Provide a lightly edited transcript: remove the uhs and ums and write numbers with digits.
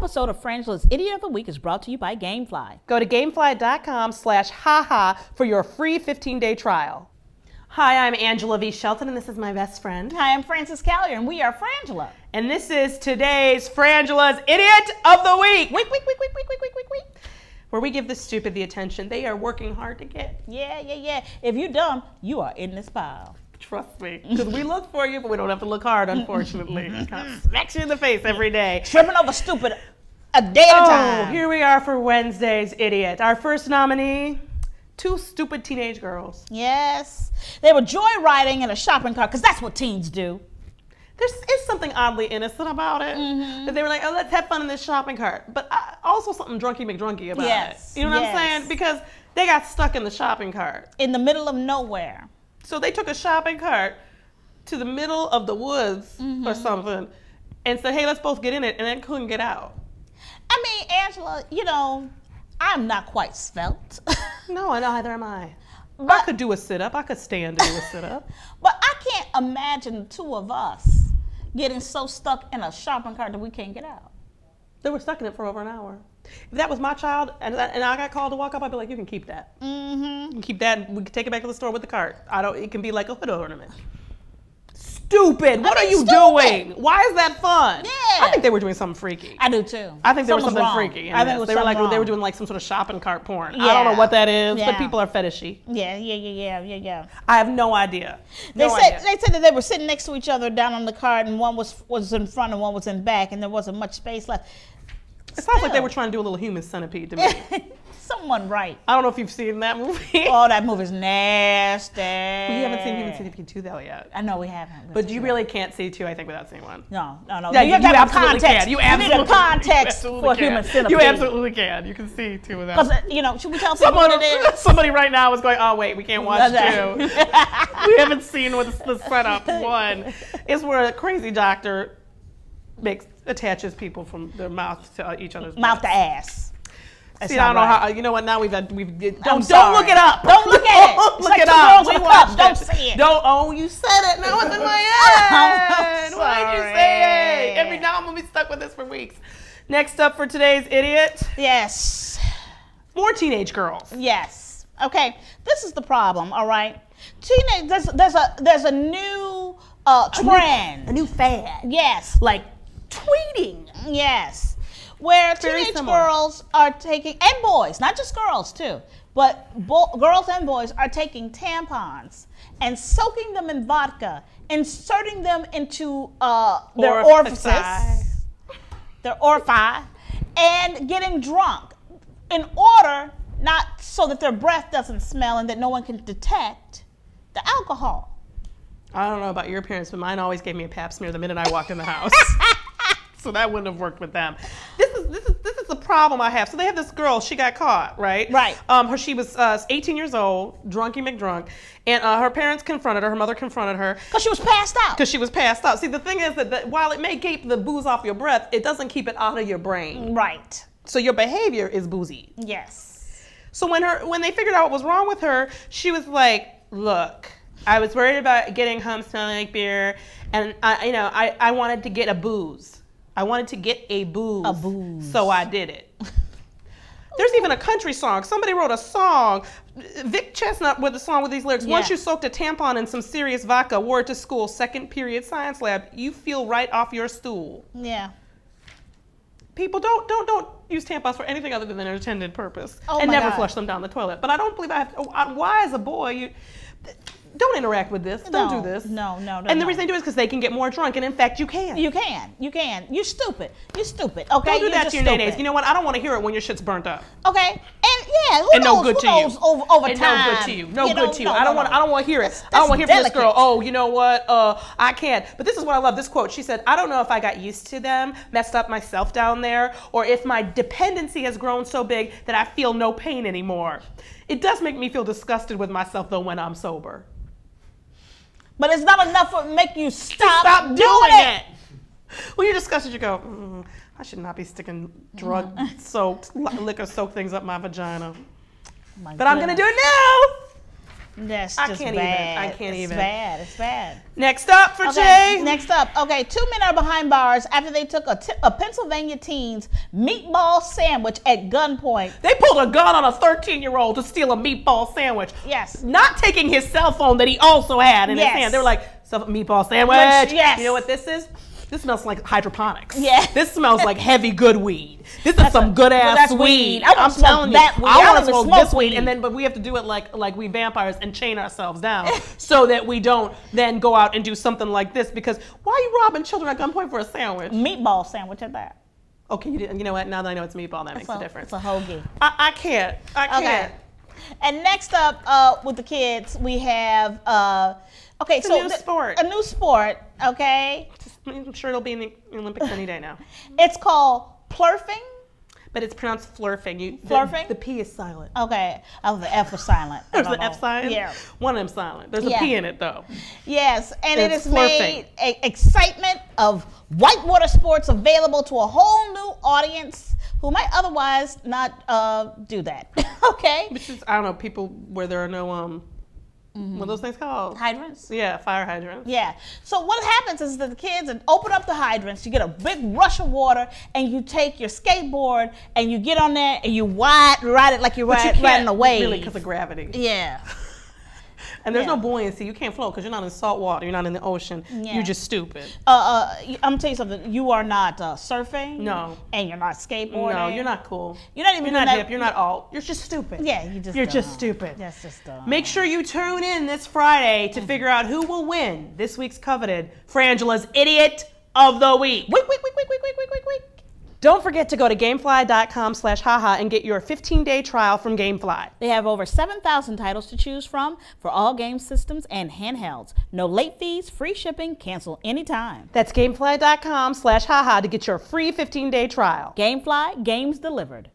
episode of Frangela's Idiot of the Week is brought to you by Gamefly. Go to gamefly.com/haha for your free 15-day trial. Hi, I'm Angela V. Shelton, and this is my best friend. Hi, I'm Frances Callier, and we are Frangela. And this is today's Frangela's Idiot of the Week. Week. Where we give the stupid the attention they are working hard to get. Yeah. If you're dumb, you are in this pile. Trust me, because we look for you, but we don't have to look hard, unfortunately. It kind of smacks you in the face every day. Tripping over stupid a day at a time. Here we are for Wednesday's Idiot. Our first nominee, two stupid teenage girls. Yes. They were joyriding in a shopping cart, because that's what teens do. There is something oddly innocent about it. That they were like, oh, let's have fun in this shopping cart. But also something drunky McDrunky about it. You know what I'm saying? Because they got stuck in the shopping cart. In the middle of nowhere. So they took a shopping cart to the middle of the woods or something and said, hey, let's both get in it, and then couldn't get out. I mean, Angela, you know, I'm not quite svelte. No, neither am I. But I could do a sit-up. I could stand and do a sit-up. But I can't imagine the two of us getting so stuck in a shopping cart that we can't get out. They were stuck in it for over an hour. If that was my child and I got called to walk up, I'd be like, you can keep that. You can keep that, and we can take it back to the store with the cart. It can be like a hood ornament. Stupid. What are you doing? Why is that fun? Yeah. I think they were doing something freaky. I do too. I think there was something freaky. I think it was they were doing like some sort of shopping cart porn. Yeah. I don't know what that is, but people are fetishy. Yeah. I have no idea. They said that they were sitting next to each other down on the cart, and one was in front and one was in back, and there wasn't much space left. It sounds like they were trying to do a little Human Centipede to me. Someone right. I don't know if you've seen that movie. Oh, that movie's nasty. We haven't seen Human Centipede 2 though yet. I know we haven't. But you really can't see 2, I think, without seeing 1. No. Yeah, you have to have absolutely context. can. You absolutely need context for Human Centipede. You absolutely can. You can see 2 without. Because, you know, should we tell people what it is? Somebody right now is going, oh, wait, we can't watch 2. We haven't seen what's the setup. 1 is where a crazy doctor attaches people from their mouth to each other's mouth to ass. See, I don't know how. You know what? Now don't look it up. Don't look at it. Look it up. We watched don't see it. Oh, you said it. Now it's in my head. Why'd you say it? Every now I'm gonna be stuck with this for weeks. Next up for today's Idiot. Yes. More teenage girls. Yes. Okay. This is the problem. All right. There's a new trend. A new fad. Yes. Like tweeting. Yes. Where teenage girls are taking, and boys, not just girls too, but girls and boys are taking tampons and soaking them in vodka, inserting them into their orifices, their orifice, and getting drunk in order not so that their breath doesn't smell and that no one can detect the alcohol. I don't know about your parents, but mine always gave me a pap smear the minute I walked in the house. So that wouldn't have worked with them. This is the problem I have. So they have this girl. She got caught, right? Right. She was 18 years old, drunky McDrunk, and her parents confronted her. Her mother confronted her because she was passed out. Because she was passed out. See, the thing is that while it may keep the booze off your breath, it doesn't keep it out of your brain. Right. So your behavior is boozy. Yes. So when they figured out what was wrong with her, she was like, "Look, I was worried about getting home smelling like beer, and I wanted to get a booze." I wanted to get a booze. So I did it. There's even a country song. Somebody wrote a song. Vic Chestnut with a song with these lyrics. Yeah. Once you soaked a tampon in some serious vodka, wore it to school, second period science lab, you feel right off your stool. Yeah. People don't use tampons for anything other than their intended purpose. Oh and my never God. flush them down the toilet. But I don't believe I have to. Why as a boy don't interact with this. Don't do this. No. And the reason they do it is because they can get more drunk, and in fact, you can. You can. You're stupid. Okay. Don't do that to your nays. You know what? I don't want to hear it when your shit's burnt up. Okay. And yeah, who knows over and time. No good to you. No good to you. I don't want to hear it. I don't want to hear from this girl. Oh, you know what? I can't. But this is what I love. This quote. She said, "I don't know if I got used to them, messed up myself down there, or if my dependency has grown so big that I feel no pain anymore. It does make me feel disgusted with myself though when I'm sober." But it's not enough to make you stop doing it. When you're disgusted, you go, I should not be sticking drug-soaked, liquor-soaked things up my vagina. But I'm going to do it now. That's I just can't bad. even. I can't even. It's bad. It's bad. Next up for Okay, Jay. next up. Okay, 2 men are behind bars after they took a Pennsylvania teen's meatball sandwich at gunpoint. They pulled a gun on a 13-year-old to steal a meatball sandwich. Yes. Not taking his cell phone that he also had in his Yes. hand. They were like, meatball sandwich. Yes. You know what this is? This smells like hydroponics. Yeah. This smells like heavy good weed. This is some good ass weed. I'm telling you, I want to smoke smoke this weed, but we have to do it like we vampires and chain ourselves down so that we don't then go out and do something like this. Because why are you robbing children at gunpoint for a sandwich? Meatball sandwich at that. Okay, you know what? Now that I know it's meatball, that makes a difference. It's a hoagie. I can't. Okay. And next up with the kids, we have It's a new sport. A new sport. Okay. I'm sure it'll be in the Olympics any day now. It's called flurfing. But it's pronounced flurfing. Flurfing? The P is silent. Okay. Oh, the F was silent. There's an F silent? Yeah. One of them silent. There's a P in it, though. Yes, and it It's has made excitement of whitewater sports available to a whole new audience who might otherwise not do that. Okay? Which is, I don't know, people where there are no, what are those things called? Hydrants? Yeah, fire hydrants. Yeah. So what happens is that the kids open up the hydrants, you get a big rush of water, and you take your skateboard and you get on there and you ride it like you're riding a wave. Really, because of gravity. Yeah. And there's no buoyancy. You can't float because you're not in salt water. You're not in the ocean. Yeah. You're just stupid. I'm gonna tell you something. You are not surfing. No. And you're not skateboarding. No, you're not cool. You're not even. You're not hip. You're not alt. You're just stupid. Yeah, you're just stupid. That's just dumb. Make sure you tune in this Friday to figure out who will win this week's coveted Frangela's Idiot of the Week. Week. Don't forget to go to gamefly.com/haha and get your 15-day trial from Gamefly. They have over 7,000 titles to choose from for all game systems and handhelds. No late fees, free shipping, cancel anytime. That's gamefly.com/haha to get your free 15-day trial. Gamefly, games delivered.